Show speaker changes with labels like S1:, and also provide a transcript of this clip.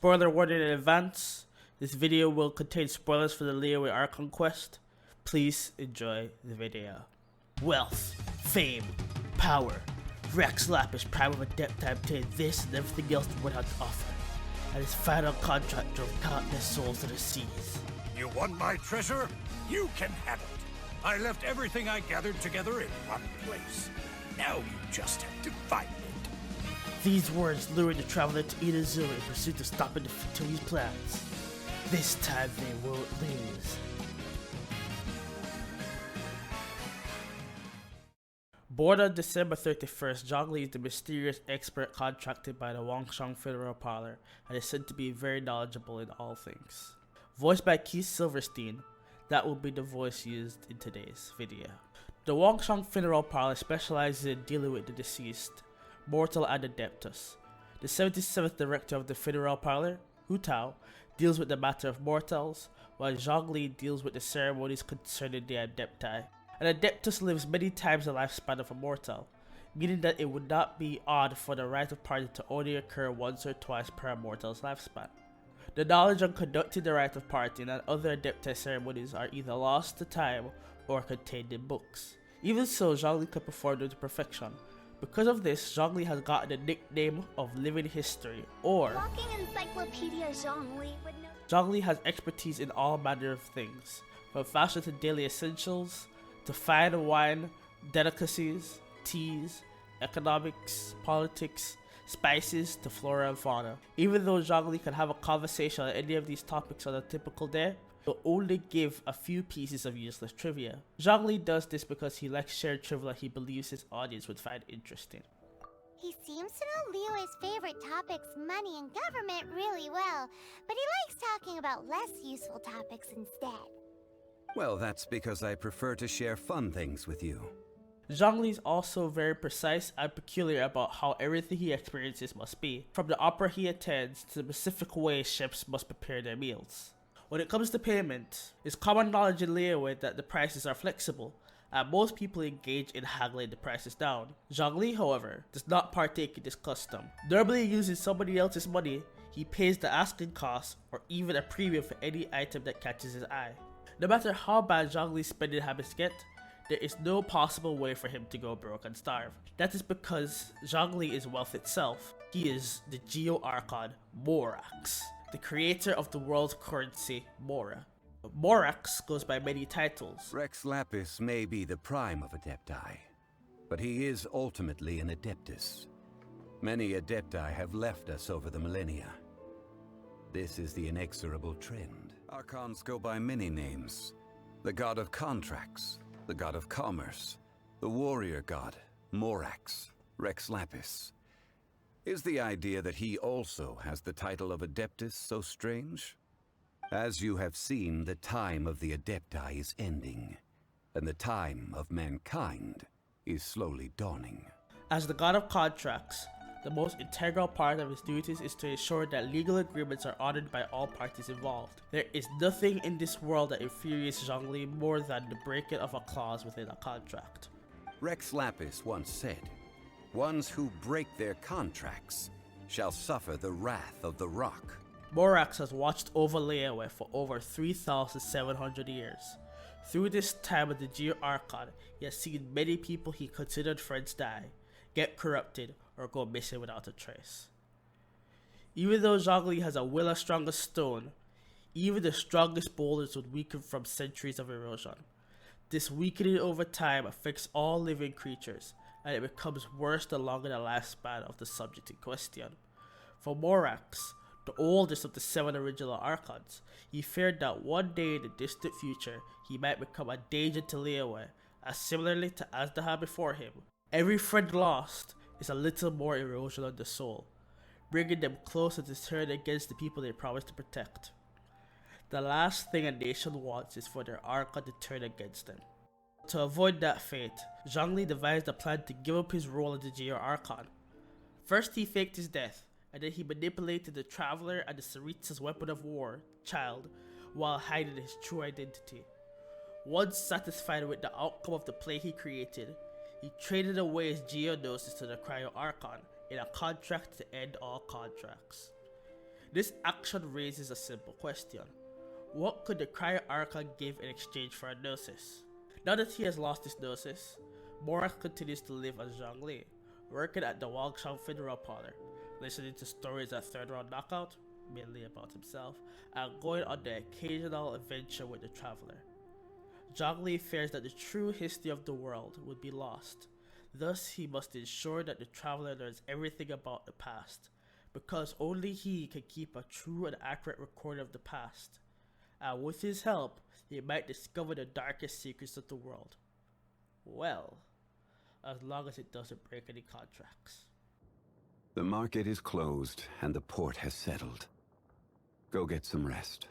S1: Spoiler warning in advance, this video will contain spoilers for the Liyue Archon quest. Please enjoy the video. Wealth, fame, power. Rex Lapis, Prime of Adepti, obtained this and everything else the world had to offer, and his final contract drove countless souls to the seas.
S2: You want my treasure? You can have it. I left everything I gathered together in one place. Now you just have to find it.
S1: These words lured the traveler to Inazuma in pursuit of stopping the Fatoi's plans. This time they won't lose. Born on December 31st, Zhongli is the mysterious expert contracted by the Wangshan Funeral Parlor and is said to be very knowledgeable in all things. Voiced by Keith Silverstein, that will be the voice used in today's video. The Wangshan Funeral Parlor specializes in dealing with the deceased, mortal and adeptus. The 77th director of the funeral parlor, Hu Tao, deals with the matter of mortals, while Zhongli deals with the ceremonies concerning the adepti. An adeptus lives many times the lifespan of a mortal, meaning that it would not be odd for the rite of parting to only occur once or twice per a mortal's lifespan. The knowledge on conducting the rite of parting and other adepti ceremonies are either lost to time or contained in books. Even so, Zhongli could perform them to perfection. Because of this, Zhongli has gotten the nickname of Living History, or
S3: Walking Encyclopedia Zhongli would know.
S1: Zhongli has expertise in all manner of things, from fashion to daily essentials, to fine wine, delicacies, teas, economics, politics, spices, to flora and fauna. Even though Zhongli can have a conversation on any of these topics on a typical day, he'll only give a few pieces of useless trivia. Zhongli does this because he likes shared trivia he believes his audience would find interesting.
S3: He seems to know Liyue's favorite topics, money and government, really well, but he likes talking about less useful topics instead.
S4: Well, that's because I prefer to share fun things with you.
S1: Zhongli is also very precise and peculiar about how everything he experiences must be, from the opera he attends to the specific way ships must prepare their meals. When it comes to payment, it's common knowledge in Liyue that the prices are flexible, and most people engage in haggling the prices down. Zhongli, however, does not partake in this custom. Normally using somebody else's money, he pays the asking cost or even a premium for any item that catches his eye. No matter how bad Zhongli's spending habits get, there is no possible way for him to go broke and starve. That is because Zhongli is wealth itself. He is the Geo Archon Morax, the creator of the world's currency, Mora. Morax goes by many titles.
S4: Rex Lapis may be the prime of Adepti, but he is ultimately an Adeptus. Many Adepti have left us over the millennia. This is the inexorable trend. Archons go by many names. The god of contracts, the god of commerce, the warrior god, Morax, Rex Lapis. Is the idea that he also has the title of Adeptus so strange? As you have seen, the time of the Adepti is ending, and the time of mankind is slowly dawning.
S1: As the god of contracts, the most integral part of his duties is to ensure that legal agreements are honored by all parties involved. There is nothing in this world that infuriates Zhongli more than the breaking of a clause within a contract.
S4: Rex Lapis once said, "Ones who break their contracts shall suffer the wrath of the rock."
S1: Morax has watched over Liyue for over 3,700 years. Through this time of the Geo Archon, he has seen many people he considered friends die, get corrupted, or go missing without a trace. Even though Zhongli has a will as strong as stone, even the strongest boulders would weaken from centuries of erosion. This weakening over time affects all living creatures, and it becomes worse the longer the lifespan of the subject in question. For Morax, the oldest of the 7 original Archons, he feared that one day in the distant future, he might become a danger to Liyue, as similarly to Azdaha before him. Every friend lost is a little more erosion on the soul, bringing them closer to turn against the people they promised to protect. The last thing a nation wants is for their Archon to turn against them. To avoid that fate, Zhongli devised a plan to give up his role as the Geo Archon. First he faked his death, and then he manipulated the Traveler and the Tsaritsa's weapon of war, Child, while hiding his true identity. Once satisfied with the outcome of the play he created, he traded away his Geonosis to the Cryo Archon in a contract to end all contracts. This action raises a simple question. What could the Cryo Archon give in exchange for a Gnosis? Now that he has lost his Gnosis, Morak continues to live as Zhongli, working at the Wangshan Funeral Parlor, listening to stories at Third Round Knockout, mainly about himself, and going on the occasional adventure with the Traveler. Zhongli fears that the true history of the world would be lost. Thus, he must ensure that the Traveler learns everything about the past, because only he can keep a true and accurate recording of the past. And with his help, he might discover the darkest secrets of the world. Well, as long as it doesn't break any contracts.
S4: The market is closed and the port has settled. Go get some rest.